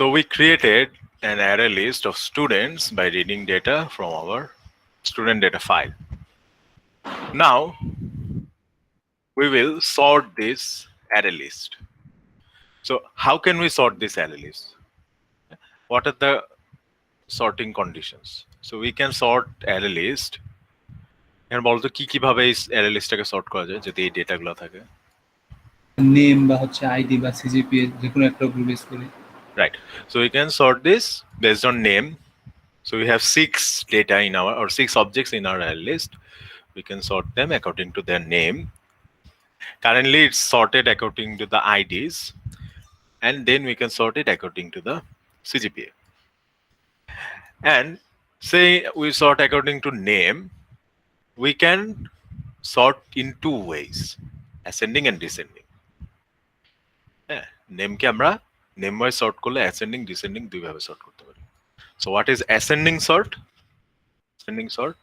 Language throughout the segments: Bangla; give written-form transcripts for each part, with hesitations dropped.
So we created an array list of students by reading data from our student data file. Now we will sort this array list. So how can we sort this array list? What are the sorting conditions? So we can sort array list. এখানে বলতো কি কিভাবে এই array listটাকে sort করা যায় যদি এই ডেটাগুলো থাকে? নেম বা হচ্ছে আইডি বা সিজিপিএ যে কোনো একটা উপর বেস করে। Right. So we can sort this based on name. So we have 6 data in our or 6 objects in our array list. We can sort them according to their name. Currently it's sorted according to the IDs, and then we can sort it according to the CGPA. And say we sort according to name, we can sort in 2 ways, ascending and descending. Yeah, name ke amra name wise sort korle ascending descending দুই ভাবে sort করতে পারি. So what is ascending sort? Ascending sort.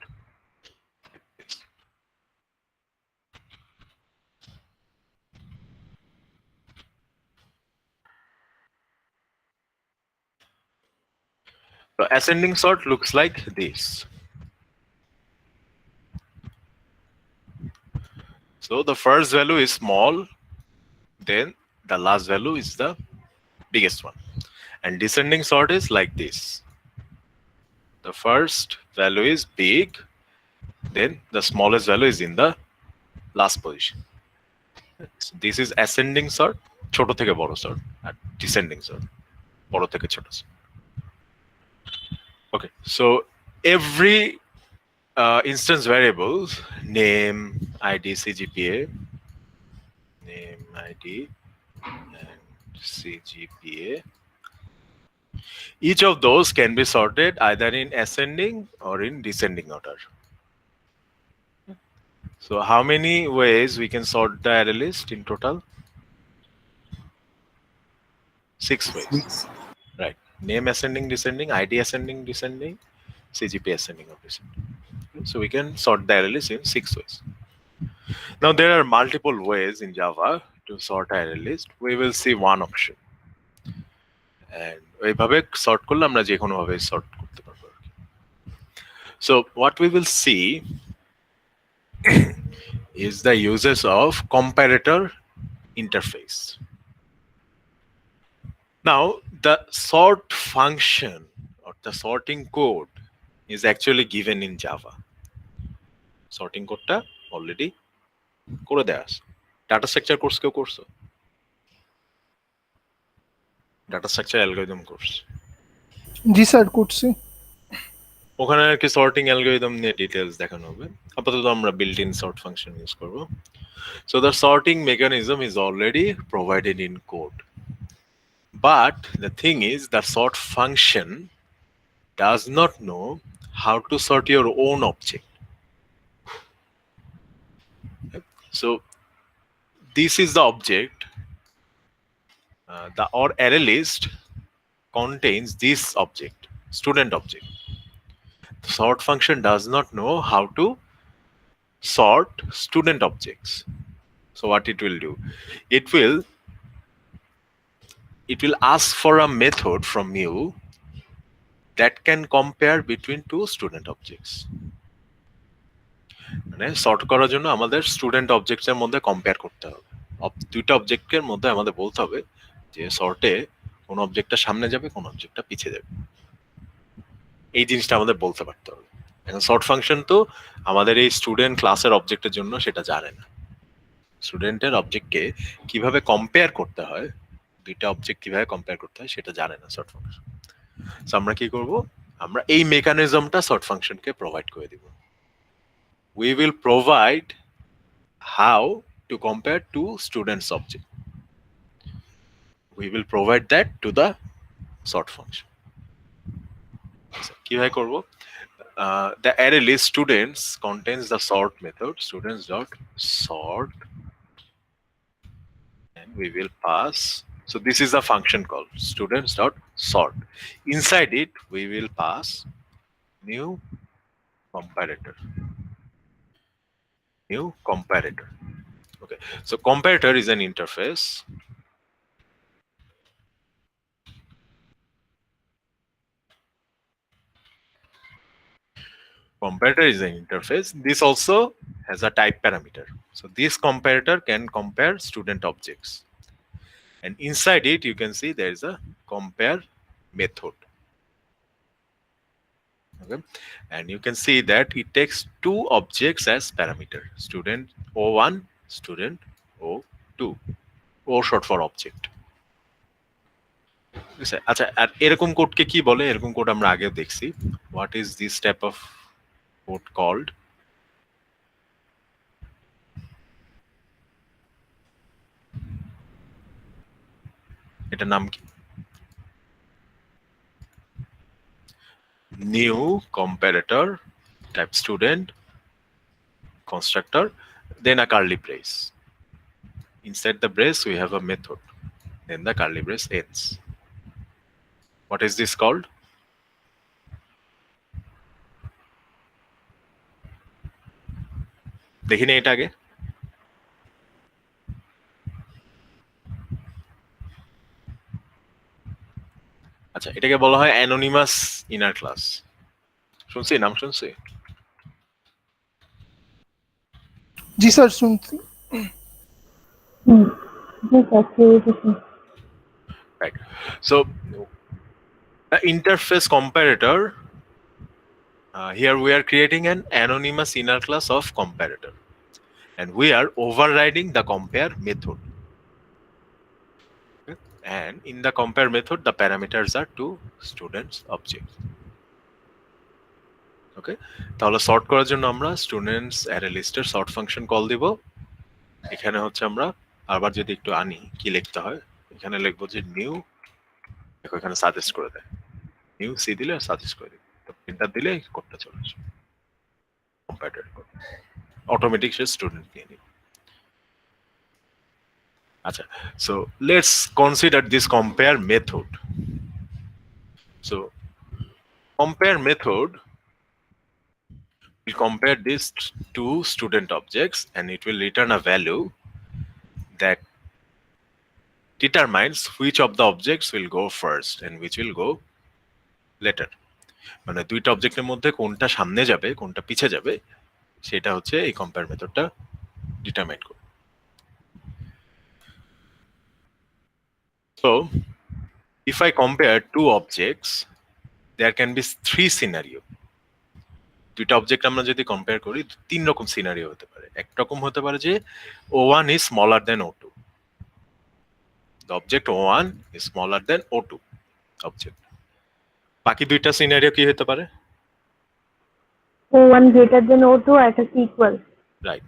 So ascending sort looks like this. So the first value is small, then the last value is the biggest one. And descending sort is like this. The first value is big, then the smallest value is in the last position. So this is ascending sort, ছোট থেকে বড় sort, and descending sort, বড় থেকে ছোট sort. Okay, so every instance variables, name, ID, CGPA, name, ID, and CGPA. Each of those can be sorted either in ascending or in descending order. So how many ways we can sort the array list in total? 6 ways. 6 Right. Name ascending, descending, ID ascending, descending, CGPA ascending or descending. So we can sort the array list in 6 ways. Now there are multiple ways in Java to sort array list. We will see one option. And এইভাবে sort করলে আমরা যে কোনো ভাবে sort করতে পারবো। So what we will see is the uses of comparator interface. Now the sort function or the sorting code is actually given in Java. Sorting কোডটা অলরেডি করে দেয়া আছে। ডাটা স্ট্রাকচার কোর্স কেউ করছো? Data structure algorithm course. জি স্যার করছি। ওখানে আর কি সর্টিং অ্যালগরিদম নিয়ে ডিটেইলস দেখানো হবে। আপাতত আমরা built in sort function use করব। So the sorting mechanism is already provided in code. But the thing is the sort function does not know how to sort your own object. So this is the object. The or array list contains this object, student object. The sort function does not know how to sort student objects. So what it will do? It will ask for a method from you that can compare between two student objects. মানে সর্ট করার জন্য আমাদের স্টুডেন্ট অবজেক্টস এর মধ্যে কম্পেয়ার করতে হবে। দুইটা অবজেক্টের মধ্যে আমাদের বলতে হবে যে সর্টে কোন অবজেক্টটা সামনে যাবে কোন অবজেক্টটা পিছিয়ে যাবে। এই জিনিসটা আমাদের বলতে পারতে হবে। এখন সর্ট ফাংশন তো আমাদের এই স্টুডেন্ট ক্লাসের অবজেক্টের জন্য সেটা জানে না। স্টুডেন্টের অবজেক্টকে কিভাবে কম্পেয়ার করতে হয়, দুইটা অবজেক্ট কিভাবে কম্পেয়ার করতে হয় সেটা জানে না সর্ট ফাংশন। সো আমরা কি করব? আমরা এই মেকানিজমটা সর্ট ফাংশনকে প্রোভাইড করে দিব। We will provide how to compare two students object. We will provide that to the sort function. কিভাবে করব? The array list students contains the sort method students dot sort, and we will pass. So this is a function called students dot sort. Inside it we will pass new comparator. New comparator. Okay, so comparator is an interface. Comparator is an interface. This also has a type parameter. So this comparator can compare student objects. And inside it, you can see there is a compare method. Okay. And you can see that it takes two objects as parameter, student O1, student O2. O short for object. আচ্ছা, আর এরকম কোডকে কি বলে? এরকম কোড আমরা আগেও দেখছি। What is this type of code called? এটার নাম কি? New comparator type student constructor, then a curly brace. Inside the brace we have a method, then the curly brace ends. What is this called? দেখি না এটা আগে। আচ্ছা, এটাকে বলা হয় অ্যানোনিমাস ইনার ক্লাস। শুনছি, নাম শুনছি? जी सर सुनती। Right. So the interface comparator, here we are creating an anonymous inner class of comparator, and we are overriding the compare method. Okay. And in the compare method, the parameters are two students objects. ওকে, তাহলে সর্ট করার জন্য আমরা স্টুডেন্টস অ্যারে লিস্টের সর্ট ফাংশন কল দিব। এখানে হচ্ছে আমরা আবার যদি একটু আনি, কি লিখতে হয়? এখানে লিখবো যে নিউ, দেখো এখানে সাজেস্ট করে দেয়, নিউ সি দিলে সাজেস্ট করে দিবে, প্রিন্টার দিলে কোডটা চলে আসবে, কম্পাইলার কোড অটোমেটিক সে স্টুডেন্ট নিয়ে নিবে। আচ্ছা, so let's consider this compare method. So compare method will compare these two student objects and it will return a value that determines which of the objects will go first and which will go later. মানে দুইটা অবজেক্টের মধ্যে কোনটা সামনে যাবে কোনটা পিছে যাবে সেটা হচ্ছে এই কম্পেয়ার মেথডটা ডিটারমাইন করে। So if I compare two objects, there can be three scenario. দুইটা অবজেক্ট আমরা যদি কম্পেয়ার করি তিন রকম সিনারিও হতে পারে। এক রকম হতে পারে যে O1 is smaller than O2. The object O1 is smaller than O2 object. বাকি দুইটা সিনারিও কি হতে পারে? O1 greater than O2 at a equal. Right.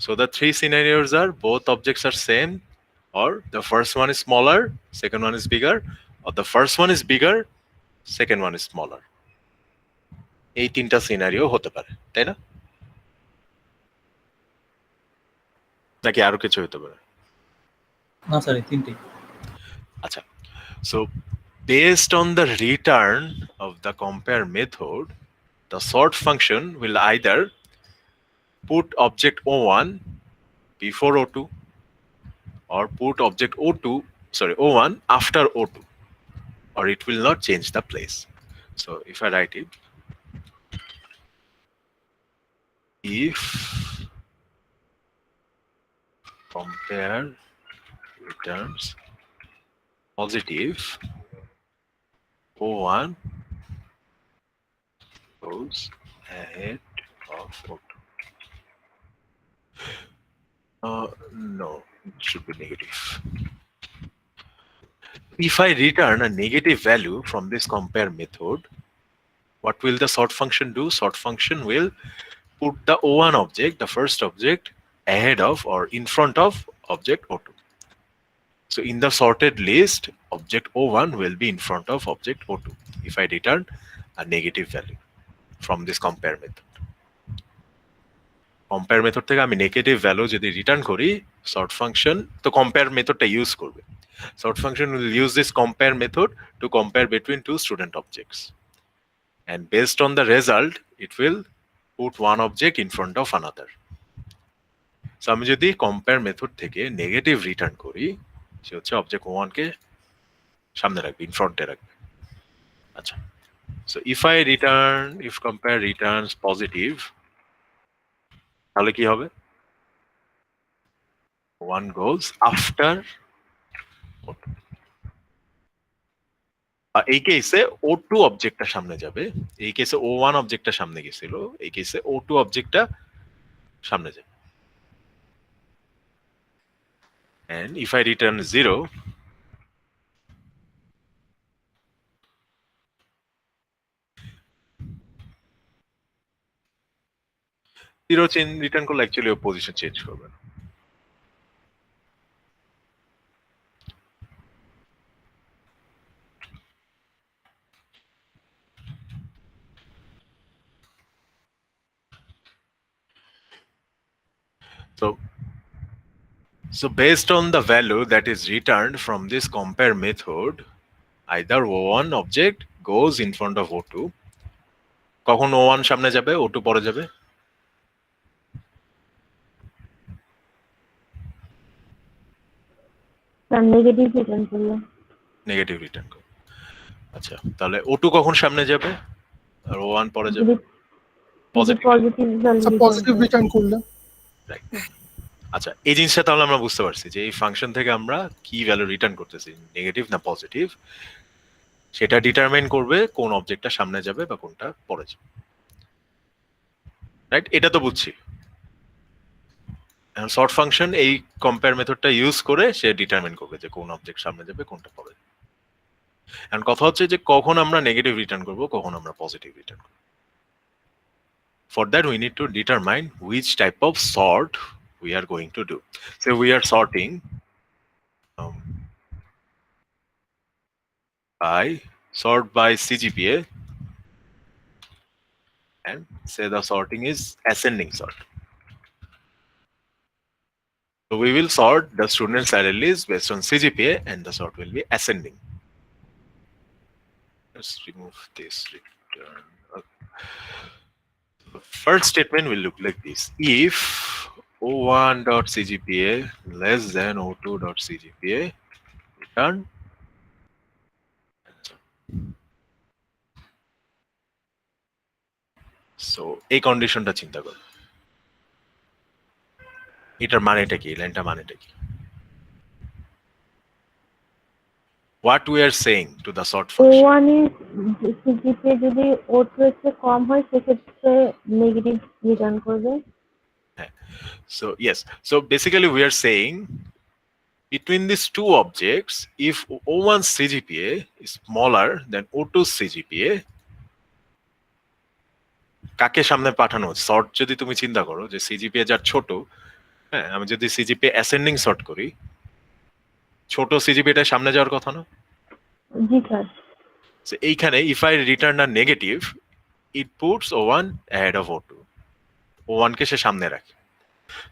So the three scenarios are both objects are same, or the first one is smaller, second one is bigger, or the first one is bigger, second one is smaller. এই তিনটা সিনারিও হতে পারে, তাই না? নাকি আরো কিছু হতে পারে? না স্যার, এই তিনটেই। আচ্ছা, so based on the return of the compare method, the sort function will either put object O1 before O2 or put object O1 after O2, or it will not change the place. So if I write it, if compare returns positive, O1 goes ahead of O2. No, it should be negative. If I return a negative value from this compare method, what will the sort function do? Sort function will put the O1 object, the first object, ahead of or in front of object O2. So in the sorted list, object O1 will be in front of object O2 if I return a negative value from this compare method. Compare method থেকে আমি নেগেটিভ ভ্যালু যদি রিটার্ন করি, sort function তো compare মেথডটা ইউজ করবে। Sort function will use this compare method to compare between two student objects. And based on the result, it will put one object in front of another. So আমি যদি compare method থেকে নেগেটিভ রিটার্ন করি, সে হচ্ছে অবজেক্ট O1 কে সামনে রাখবে, ইন ফ্রন্টে রাখবে। আচ্ছা, So if compare returns positive, তাহলে কি হবে? One goes after O2. আর এই কেসে O2 অবজেক্টটা সামনে যাবে, এই কেসে O1 অবজেক্টটা সামনে গেছিল, এই কেসে O2 অবজেক্টটা সামনে যাবে। And if I return 0, zero return করলে অ্যাকচুয়ালি ও পজিশন চেঞ্জ করবে না। So based on the value that is returned from this compare method, either O1 object goes in front of O2. কখন O1 সামনে যাবে, O2 পরে যাবে? তার নেগেটিভ রিটার্ন করলো। নেগেটিভ রিটার্ন করবে। আচ্ছা, তাহলে O2 কখন সামনে যাবে আর O1 পরে যাবে? পজিটিভ। পজিটিভ রিটার্ন করলে। রাইট। আচ্ছা, এই জিনিসটা তাহলে আমরা বুঝতে পারছি যে এই ফাংশন থেকে আমরা কি ভ্যালু রিটার্ন করতেছি, নেগেটিভ না পজিটিভ, সেটা ডিটারমাইন করবে কোন অবজেক্টটা সামনে যাবে বা কোনটা পরে যাবে। রাইট, এটা তো বুঝছি। শর্ট ফাংশন এই কম্পেয়ার মেথডটা ইউজ করে সে ডিটারমাইন করবে যে কোন অবজেক্ট সামনে যাবে কোনটা পরে যাবে। এন্ড কথা হচ্ছে যে কখন আমরা নেগেটিভ রিটার্ন করব, কখন আমরা পজিটিভ রিটার্ন করব। For that we need to determine which type of sort we are going to do. So we are sorting by CGPA, and say the sorting is ascending sort. So we will sort the student salary list based on CGPA and the sort will be ascending. Let's remove this return. Okay. The first statement will look like this. If O1.CGPA less than O2.CGPA, return. So এই কন্ডিশনটা চিন্তা করো, এটার মানেটা কি, লাইনটা মানেটা কি? What we are saying to the sort function? O1 এর সিজিপিএ যদি O2 এর চেয়ে কম হয় সেক্ষেত্রে নেগেটিভ রিটার্ন করবে। So yes, so basically we are saying between these two objects, if O1 CGPA is smaller than O2 CGPA, কাকে সামনে পাঠানো? সর্ট যদি তুমি চিন্তা করো যে সিজিপিএ যার ছোট, হ্যাঁ, আমি যদি সিজিপিএ অ্যাসেন্ডিং সর্ট করি, ছোট সিজিপিএটা সামনে যাওয়ার কথা না? জি স্যার। So এইখানে if I return a negative, it puts O1 ahead of O2. O1 কে সে সামনে রাখে।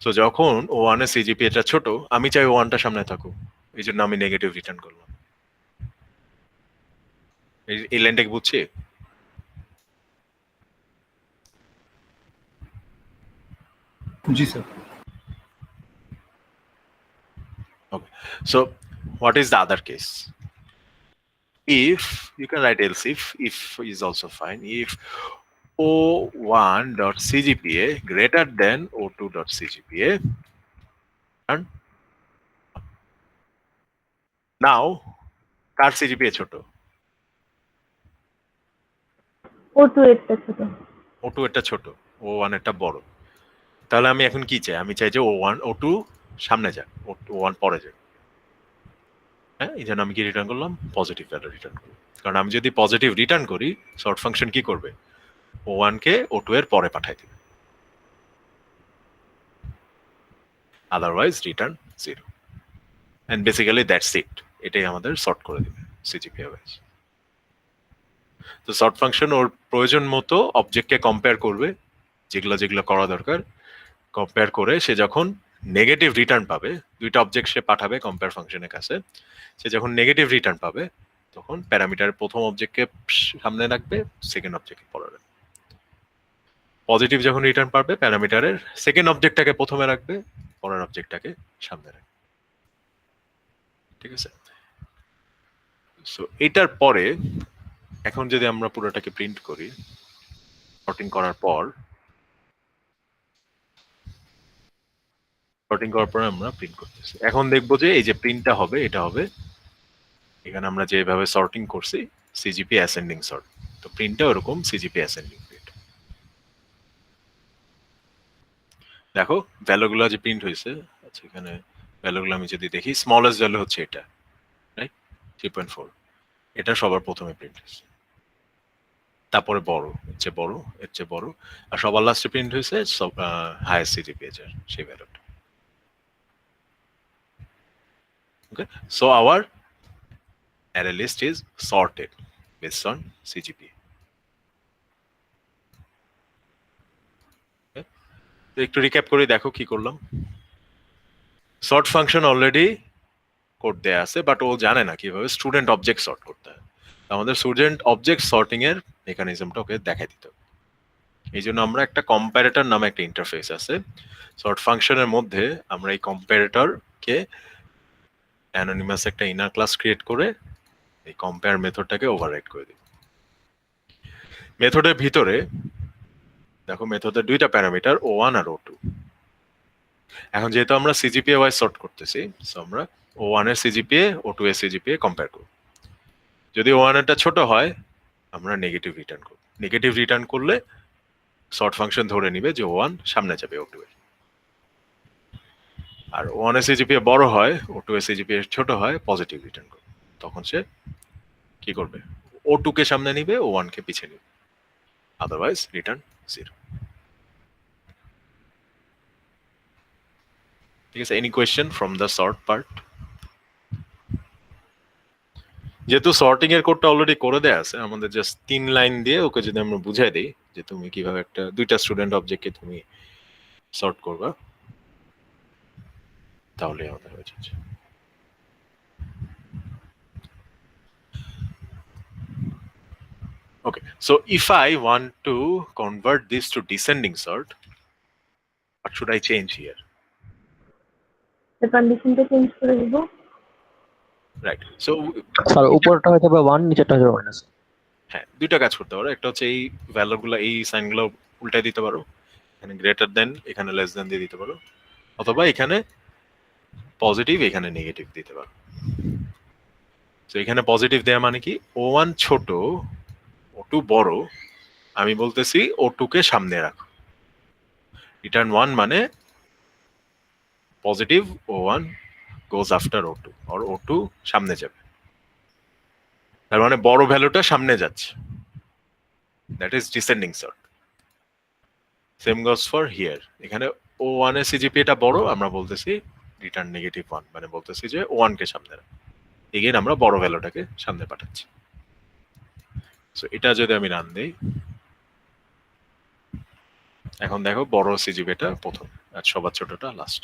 সো যখন O1 এর সিজিপিএটা ছোট, আমি চাই O1 টা সামনে থাকুক, এই জন্য আমি নেগেটিভ রিটার্ন করলাম। এই লাইনটা কি বুঝছি? জি sir. Okay. So what is the other case? If you can write else if is also fine. If O1.CGPA greater than O2.CGPA, and now car CGPA ছোট? O2 এরটা ছোট। O2 এটা ছোট, O1 এটা বড়। তাহলে আমি এখন কি চাই? আমি চাই যে O2 সামনে যাক, O1 পরে যাক। হ্যাঁ, এই জন্য আমি কি রিটার্ন করলাম? পজিটিভ ভ্যালু রিটার্ন করলাম। কারণ আমি যদি পজিটিভ রিটার্ন করি, সর্ট ফাংশন কি করবে? O1 কে O2 এর পরে পাঠাই দিবে। Otherwise return 0. And basically that's it. এটাই আমাদের সর্ট করে দিবে সিজিপিএ ওয়াইজ। তো সর্ট ফাংশন ওর প্রয়োজন মতো অবজেক্টকে কম্পেয়ার করবে, যেগুলো করা দরকার কম্পেয়ার করে সে যখন নেগেটিভ রিটার্ন পাবে, দুইটা অবজেক্ট সে পাঠাবে কম্পেয়ার ফাংশনের কাছে, সে যখন নেগেটিভ রিটার্ন পাবে তখন প্যারামিটারের প্রথম অবজেক্টকে সামনে রাখবে, সেকেন্ড অবজেক্টকে পরে রাখবে। পজিটিভ যখন রিটার্ন পাবে প্যারামিটারের সেকেন্ড অবজেক্টটাকে প্রথমে রাখবে, পরের অবজেক্টটাকে সামনে রাখবে। ঠিক আছে? সো এটার পরে এখন যদি আমরা পুরোটাকে প্রিন্ট করি, সর্টিং করার পর আমরা প্রিন্ট করতেছি। এখন দেখবো যে এই যে প্রিন্টটা হবে, এটা হবে এখানে আমরা যেভাবে সর্টিং করছি সিজিপি অ্যাসেন্ডিং সর্ট, তো প্রিন্টটা ওরকম সিজিপি অ্যাসেন্ডিং প্রিন্ট। দেখো ভ্যালুগুলো যে প্রিন্ট হয়েছে, আচ্ছা এখানে ভ্যালুগুলো আমি যদি দেখি, স্মলেস্ট ভ্যালু হচ্ছে এটা, রাইট 3.4, এটা সবার প্রথমে প্রিন্ট হয়েছে, তারপরে বড়, এর চেয়ে বড়, এর চেয়ে বড়, আর সবার লাস্টে প্রিন্ট হয়েছে সব হাইয়েস্ট সিজিপি এর সেই ভ্যালুটা। Okay, so our array list is sorted based on CGPA. Okay? তো একটু রিক্যাপ করে দেখো কি করলাম। সর্ট ফাংশন অলরেডি কোড দেয়া আছে, বাট ও জানে না কিভাবে স্টুডেন্ট অবজেক্ট সর্ট করতে হয়। আমাদের স্টুডেন্ট অবজেক্ট সর্টিং এর মেকানিজমটা ওকে দেখাই দিতে হবে। এই জন্য আমরা একটা কম্প্যারেটর নামে একটা ইন্টারফেস আছে সর্ট ফাংশনের মধ্যে, আমরা এই কম্প্যারেটরকে অ্যানোনিমাস একটা ইনার ক্লাস ক্রিয়েট করে এই কম্পেয়ার মেথডটাকে ওভাররাইড করে দিই। মেথডের ভিতরে দেখো মেথডের দুইটা প্যারামিটার O1 আর O2। এখন যেহেতু আমরা সিজিপিএ ওয়াইজ সর্ট করতেছি, সো আমরা O1 এর সিজিপিএ O2 এর সিজিপিএ কম্পেয়ার করব। যদি O1 এরটা ছোট হয় আমরা নেগেটিভ রিটার্ন করব। নেগেটিভ রিটার্ন করলে সর্ট ফাংশন ধরে নিবে যে O1 সামনে যাবে O2 এর। আর O1 এর সিজিপিএ বড় হয়, O2 এর সিজিপিএ ছোট হয়, পজিটিভ রিটার্ন করবে। তখন সে কি করবে? O2 কে সামনে নিবে, O1 কে পিছে নিবে, আদারওয়াইজ রিটার্ন 0। ঠিক আছে, any question from the sort part? যেহেতু সর্টিং এর কোডটা অলরেডি করে দেয়া আছে, আমাদের জাস্ট 3 লাইন দিয়ে ওকে যদি আমরা বুঝাই দেই যে তুমি কিভাবে একটা দুইটা স্টুডেন্ট অবজেক্টকে তুমি সর্ট করবা, তাহলে আমাদের হয়ে যাচ্ছে। Okay, so if I want to convert this to descending sort, what should I change here? The কন্ডিশনটা চেঞ্জ করে দিব। Right, so স্যার উপরটা হয়তো বা 1, নিচেরটা হয়তো মাইনাস। হ্যাঁ, দুইটা কাজ করতে পারো। একটা হচ্ছে এই ভ্যালুগুলো, এই সাইনগুলো উল্টাই দিতে পারো, এখানে গ্রেটার দেন, এখানে লেস দেন দিয়ে দিতে পারো, অথবা এখানে পজিটিভ, এখানে নেগেটিভ দিতে পারো। তো এখানে পজিটিভ দেয়া মানে কি, O1 ছোট, O2 বড়, আমি বলতেছি O2 কে সামনে রাখো। রিটার্ন 1 মানে positive O1 goes after O2, or O2 সামনে যাবে, তার মানে বড় ভ্যালুটা সামনে যাচ্ছে, that is descending sort. Same goes for here, এখানে O1 এর সিজিপিএটা বড়, আমরা বলতেছি রিটার্ন নেগেটিভ 1, মানে বলতেছি যে O1 কে সামনে রাখো। এগেইন আমরা বড় ভ্যালুটাকে সামনে পাঠাচ্ছি। সো এটা যদি আমি রান দেই, এখন দেখো বড় সিজিপিএটা প্রথম আর সবার ছোটটা লাস্ট।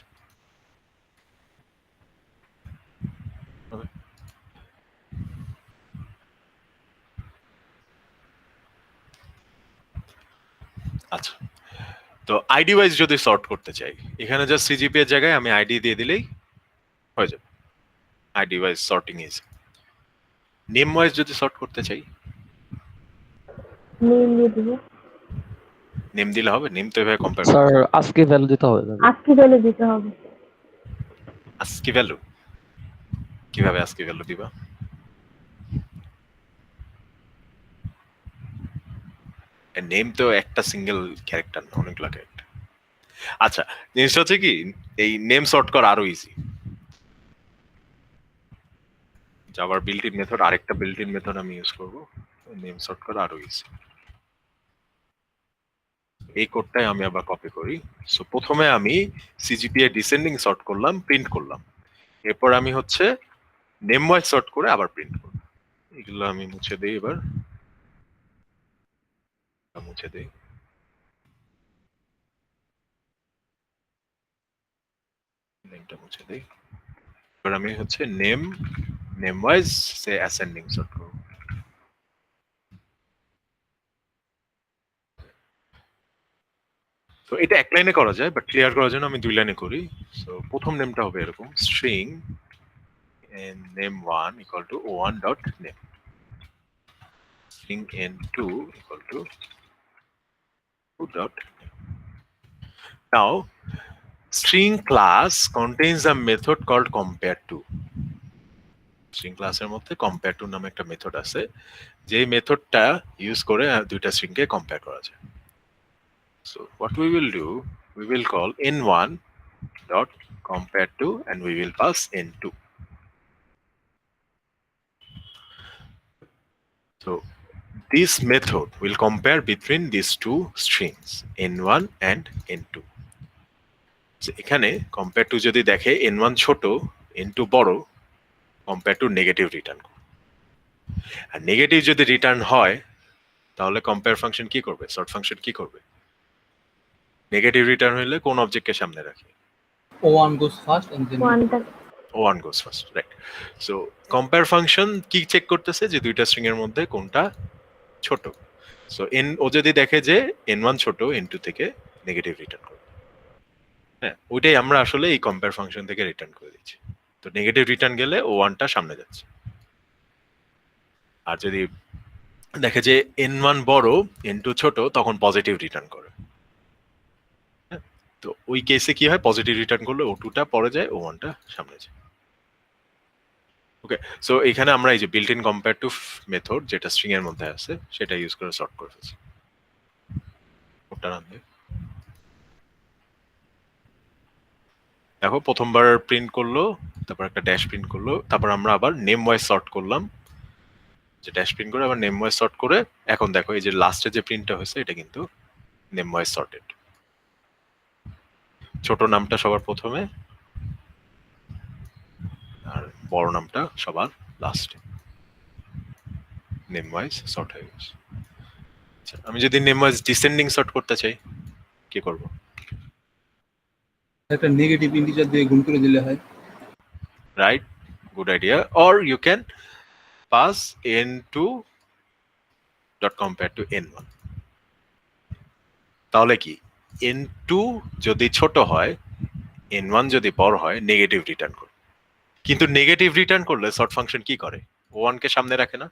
আচ্ছা, তো আইডি ওয়াইজ যদি সর্ট করতে চাই, এখানে জাস্ট সিজিপি এর জায়গায় আমি আইডি দিয়ে দিলেই হয়ে যাবে। ID wise sorting is. Name wise যদি সর্ট করতে চাই, নেম দিয়ে দিব। নেম দিলে হবে? নেম তো এভাবে কম্পেয়ার স্যার আজকে ভ্যালু দিতে হবে। আজকে ভ্যালু দিতে হবে। আস্কি ভ্যালু কিভাবে আস্কি ভ্যালু দিবা? নেম তো একটা সিঙ্গেল ক্যারেক্টার না, অনেকগুলো ক্যারেক্টার। আচ্ছা, জিনিসটা হচ্ছে কি, এই নেম সর্ট করা আরো ইজি। জাভার বিল্ট ইন মেথড, আরেকটা বিল্ট ইন মেথড আমি ইউজ করব, নেম সর্ট করা আরো ইজি। এই কোডটাই আমি আবার কপি করি। সো প্রথমে আমি সিজিপিএ ডিসেন্ডিং সর্ট করলাম, প্রিন্ট করলাম, এরপর আমি হচ্ছে নেম ওয়াইজ সর্ট করে আবার প্রিন্ট করব। এগুলো আমি মুছে দিই, এবার মুছে দিই। নেমটা মুছে দিই। এবার আমি হচ্ছে নেম ওয়াইজ সে অ্যাসেন্ডিং সর্ট করব। তো এটা এক লাইনে করা যায়, বাট ক্লিয়ার করার জন্য আমি 2 লাইনে করি। সো প্রথম নেমটা হবে এরকম, string name1 equal to O1 dot name. string n2 equal to 2 dot. Now string class contains a method called compare2. string ক্লাসের মধ্যে compare2 নামে একটা মেথড আছে, যে মেথডটা ইউজ করে দুইটা স্ট্রিং কে কম্পেয়ার করা যায়। So what we will do, we will call n1 dot compare2 and we will pass n2. So this method will compare between these two strings n1 and n2. So এখানে compare2 যদি দেখে n1 ছোট n2 বড়, compare2 নেগেটিভ রিটার্ন করবে। আর নেগেটিভ যদি রিটার্ন হয় তাহলে কম্পেয়ার ফাংশন কি করবে, সর্ট ফাংশন কি করবে? নেগেটিভ রিটার্ন হলে কোন অবজেক্টকে সামনে রাখে? O1 goes first and then ওয়ানটা O1 goes first, right? So compare function কি চেক করতেছে যে দুইটা স্ট্রিং এর মধ্যে কোনটা ছোট। সো ও যদি দেখে যে n1 ছোট n2 থেকে, নেগেটিভ রিটার্ন করবে। হ্যাঁ, ওইটাই আমরা আসলে এই কম্পেয়ার ফাংশন থেকে রিটার্ন করে দিচ্ছি। তো নেগেটিভ রিটার্ন গেলে O1টা সামনে যাচ্ছে। আর যদি দেখে যে n1 বড় n2 ছোট, তখন পজিটিভ রিটার্ন করে। তো ওই কেসে কি হয়, পজিটিভ রিটার্ন করলে O2টা পরে যায়, O1টা সামনে যায়। ওকে, সো এখানে আমরা এই যে বিল্ট ইন কম্পেয়ারটিভ মেথড যেটা স্ট্রিং এর মধ্যে আছে সেটা ইউজ করে সর্ট করে ফেলছি। ওটা রান দিয়ে দেখো প্রথমবার প্রিন্ট করলো, তারপর একটা ড্যাশ প্রিন্ট করলো, তারপর আমরা আবার নেম ওয়াইজ সর্ট করলাম, যে ড্যাশ প্রিন্ট করে আবার নেম ওয়াইজ সর্ট করে এখন দেখো এই যে লাস্টে যে প্রিন্টটা হয়েছে এটা কিন্তু নেম ওয়াইজ সর্টেড। ছোট নামটা সবার প্রথমে আর বড় নামটা সবার লাস্টে, নেম ওয়াইজ সর্ট হয়ে গেছে। আচ্ছা, আমি যদি নেম ওয়াইজ ডিসেন্ডিং সর্ট করতে চাই কি করব? একটা নেগেটিভ ইন্টিজার দিয়ে গুণ করে দিলে হয়। Right, good idea. Or you can pass n2 dot compare to n1. তাহলে কি n2 যদি ছোট হয়, n1 যদি বড় হয়, নেগেটিভ রিটার্ন করবে। কিন্তু নেগেটিভ রিটার্ন করলে সর্ট ফাংশন কি করে, O1 কে সামনে রাখে না।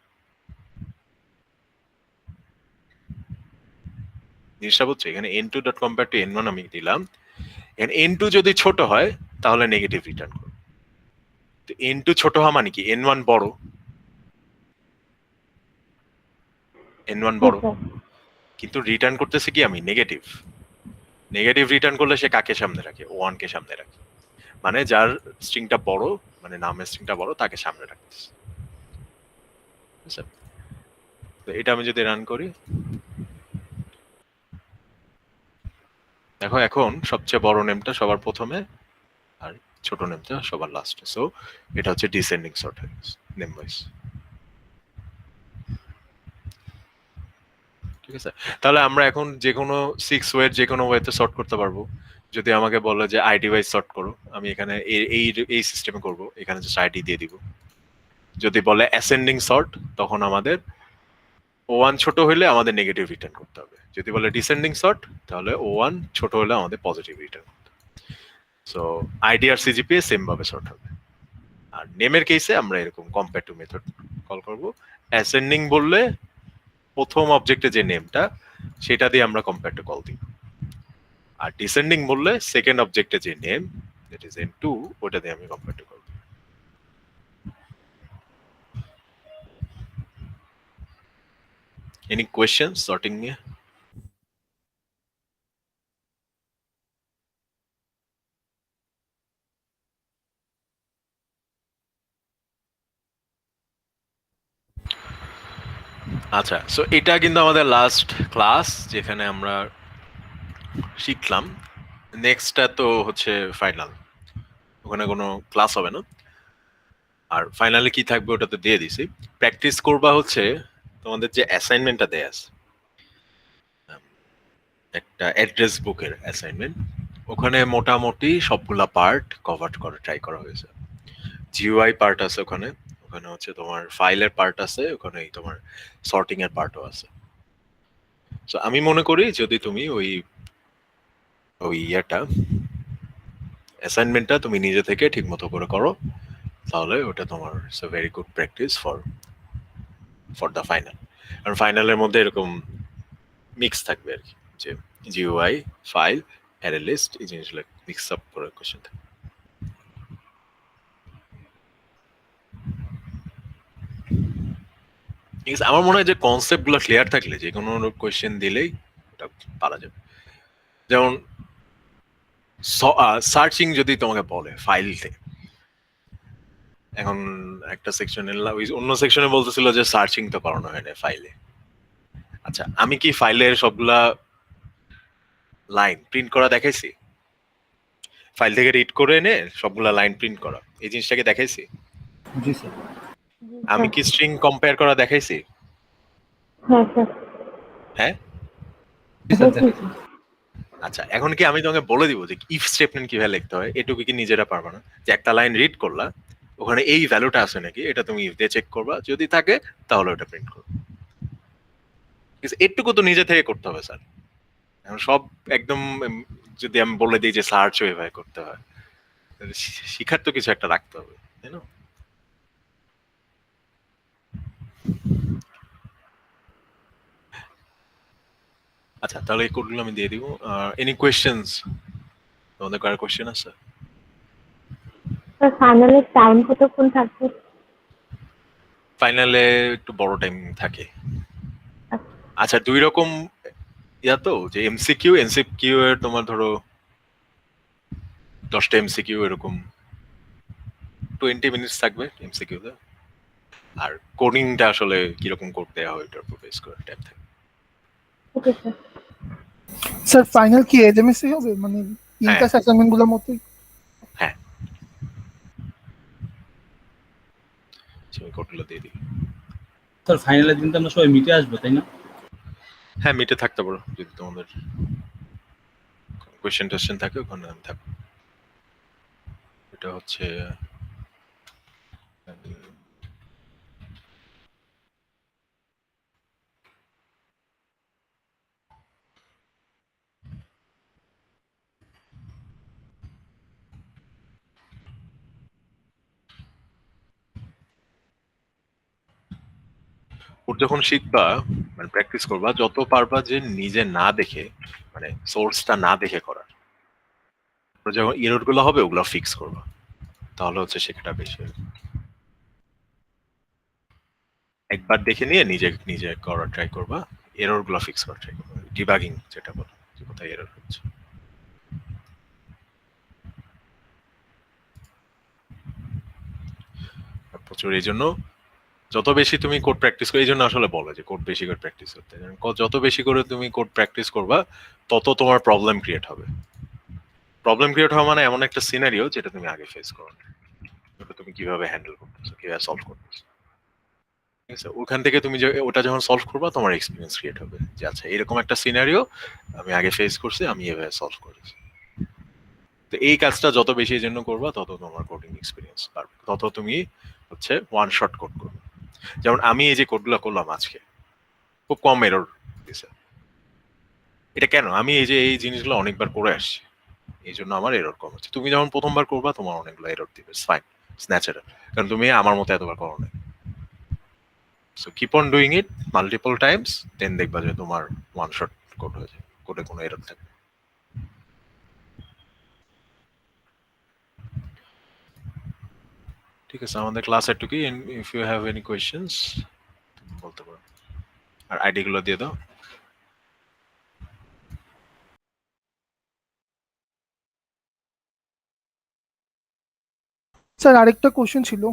জিনিসটা বুঝছো? এখানে n2 dot compare to n1 আমি দিলাম, এখানে n2 যদি ছোট হয় তাহলে নেগেটিভ রিটার্ন করবে। তো n2 ছোট হওয়া মানে কি, n1 বড়, n1 বড়, কিন্তু রিটার্ন করতেছে কি আমি নেগেটিভ। নেগেটিভ রিটার্ন করলে সে কাকে সামনে রাখে, O1 কে সামনে রাখে। মানে যার স্ট্রিংটা বড়, মানে নামের স্ট্রিংটা বড়, তাকে সামনে রাখতেছে। তো এটা আমি যদি রান করি, দেখো এখন সবচেয়ে বড় নেমটা সবার প্রথমে আর ছোট নেমটা সবার লাস্টে। সো এটা হচ্ছে ডিসেন্ডিং সর্ট হয়ে গেছে নেম ওয়াইজ। ঠিক আছে, তাহলে আমরা এখন যে কোনো 6 ওয়ে যে কোনো ওয়েতে সর্ট করতে পারবো। যদি আমাকে বলে যে আইডি ওয়াইজ সর্ট করো, আমি এখানে এই সিস্টেমে করব, এখানে জাস্ট আইডি দিয়ে দিব। যদি বলে অ্যাসেন্ডিং সর্ট, তখন আমাদের O1 ছোট হলে আমাদের নেগেটিভ রিটার্ন করতে হবে। যদি বলে ডিসেন্ডিং সর্ট, তাহলে O1 ছোট হলে আমাদের পজিটিভ রিটার্ন করতে হবে। সো আইডি আর সিজিপিএ সেম ভাবে সর্ট হবে। আর নেমের কেসে আমরা এরকম কম্পেয়ার টু মেথড কল করব। অ্যাসেন্ডিং বললে প্রথম অবজেক্টে যে নেমটা সেটা দিয়ে আমরা কম্পেয়ার টু কল দিই। আর ডিসেন্ডিং বললে সেকেন্ড অবজেক্টে যে নেম, দ্যাট ইজ n2, ওটা দিয়ে আমি কম্পেয়ার টু কল দিই। Any questions sorting নিয়ে? আচ্ছা, সো এটা কিন্তু আমাদের লাস্ট ক্লাস যেখানে আমরা শিখলাম। নেক্সটটা তো হচ্ছে ফাইনাল, ওখানে কোনো ক্লাস হবে না। আর ফাইনালে কি থাকবে ওটা তো দিয়ে দিছি। প্র্যাকটিস করবা হচ্ছে তোমাদের যে অ্যাসাইনমেন্টটা দেয়া আছে, একটা অ্যাড্রেস বুকের অ্যাসাইনমেন্ট, ওখানে মোটামুটি সবগুলা পার্ট কভার করে ট্রাই করা হয়েছে। জিইউআই পার্ট আছে ওখানে, ওখানে হচ্ছে তোমার ফাইলের পার্ট আছে, ওখানে তোমার সর্টিং এর পার্টও আছে। সো আমি মনে করি যদি তুমি ওই ইয়েটা অ্যাসাইনমেন্টটা তুমি নিজে থেকে ঠিক মতো করে করো, তাহলে ওটা তোমার it's a very good practice for the final. কারণ ফাইনালের মধ্যে এরকম মিক্স থাকবে আর কি, যে জিইউআই, ফাইল, অ্যারে লিস্ট, এই জিনিসগুলো মিক্স আপ করে কোশ্চেন থাকবে। ঠিক আছে, আমার মনে হয় যে কনসেপ্ট গুলো ক্লিয়ার থাকলে যে কোনো কোয়েশ্চেন দিলেই ওটা পারা যাবে। যেমন সার্চিং যদি তোমাকে বলে ফাইল থেকে, এখন একটা সেকশনে ওই অন্য সেকশনে বলতেছিল যে সার্চিং তো করানো হয় না ফাইলে। আচ্ছা, আমি কি ফাইলের সবগুলা লাইন প্রিন্ট করা দেখাইছি? ফাইল থেকে রিড করে এনে সবগুলা লাইন প্রিন্ট করা, এই জিনিসটাকে দেখাইছি? জি স্যার। জি আমি স্যার। কি স্ট্রিং কম্পেয়ার করা দেখাইছি? হ্যাঁ স্যার। হ্যাঁ। জি স্যার, দেখিয়েছি। আচ্ছা, এখন কি আমি তোমাকে বলে দিব যে ইফ স্টেটমেন্ট কিভাবে লিখতে হয়? এটুকু কি নিজেরা পারবা না? যে একটা লাইন রিড করলা, ওখানে এই ভ্যালুটা আছে নাকি এটা তুমি ইফ দিয়ে চেক করবা, যদি থাকে তাহলে ওটা প্রিন্ট করবে। এটুকু তো নিজে থেকে করতে হবে স্যার। এখন সব একদম যদি আমি বলে দিই যে সার্চ ওইভাবে করতে হয়, শিখার তো কিছু একটা রাখতে হবে, তাই না? আচ্ছা, তাহলে এই কোডগুলো আমি দিয়ে দিব। Any questions? তোমাদের কারো কোয়েশ্চেন আছে? স্যার ফাইনালের টাইম কতক্ষণ থাকবে? ফাইনালে একটু বড় টাইম থাকে। আচ্ছা, দুই রকম ইয়া তো, যে এমসিকিউ এর তোমার ধরো 10টা এমসিকিউ এরকম 20 মিনিটস থাকবে এমসিকিউ তে, আর কোডিংটা আসলে কিরকম কোড দেওয়া হয় এটার উপর বেস করে টাইম থাকে। Okay sir. স্যার ফাইনাল কি এলএমএসই হবে, মানে ইনকাস অ্যাসাইনমেন্ট গুলোর মতোই? হ্যাঁ, সেই কোডগুলো দিয়ে দিই। স্যার ফাইনালের দিন তো আমরা সবাই মিটে আসবো, তাই না? হ্যাঁ, মিটে থাকতে পারো যদি তোমাদের কোয়েশ্চেন টোয়েশ্চেন থাকে, ওখানে আমি থাকবো। এটা হচ্ছে ওর যখন শিখবা, মানে প্র্যাকটিস করবা, যত পারবা যে নিজে না দেখে, মানে সোর্সটা না দেখে করার, যখন এরর গুলো হবে ওগুলো ফিক্স করবা, তাহলে হচ্ছে শেখাটা বেশি হবে। একবার দেখে নিয়ে নিজে নিজে করার ট্রাই করবা, এরর গুলো ফিক্স করার ট্রাই করবা, ডিবাগিং যেটা বলে, যে কোথায় এরর হচ্ছে। প্রচুর এই জন্য যত বেশি তুমি কোড প্র্যাকটিস করো, এই জন্য আসলে বলে যে কোড বেশি করে প্র্যাকটিস করতে, যত বেশি করে তুমি কোড প্র্যাকটিস করবা তত তোমার প্রবলেম ক্রিয়েট হবে। প্রবলেম ক্রিয়েট হওয়া মানে এমন একটা সিনারিও যেটা তুমি আগে ফেস করো, ওটা তুমি কিভাবে হ্যান্ডেল করতেছো, কিভাবে সলভ করতেছো। ঠিক আছে, ওখান থেকে তুমি যে ওটা যখন সলভ করবা তোমার এক্সপিরিয়েন্স ক্রিয়েট হবে, যে আচ্ছা এরকম একটা সিনারিও আমি আগে ফেস করছি, আমি এভাবে সলভ করেছি। তো এই কাজটা যত বেশি এর জন্য করবা তত তোমার কোডিং এক্সপিরিয়েন্স বাড়বে, তত তুমি হচ্ছে ওয়ান শট কোড করবে। যেমন আমি এই যে কোডগুলো করলাম আজকে, খুব কম এরর দিছে। এটা কেন? আমি এই যে এই জিনিসগুলো অনেকবার করে আসছি, এই জন্য আমার এরর কম হচ্ছে। তুমি যখন প্রথমবার করবা তোমার অনেকগুলো এরর দিবে, ফাইন, ইটস ন্যাচারাল, কারণ তুমি আমার মতো এতবার করো না। So keep on doing it multiple times, then দেখবা যে তোমার ওয়ান শট কোড হয়ে যায়, কোডে কোনো এরর থাকবে। ঠিক আছে, আমাদের ক্লাস এটুকুই। If you have any questions বলতে পারো, আর আইডি গুলো দিয়ে দাও। স্যার আরেকটা কোশ্চেন ছিল,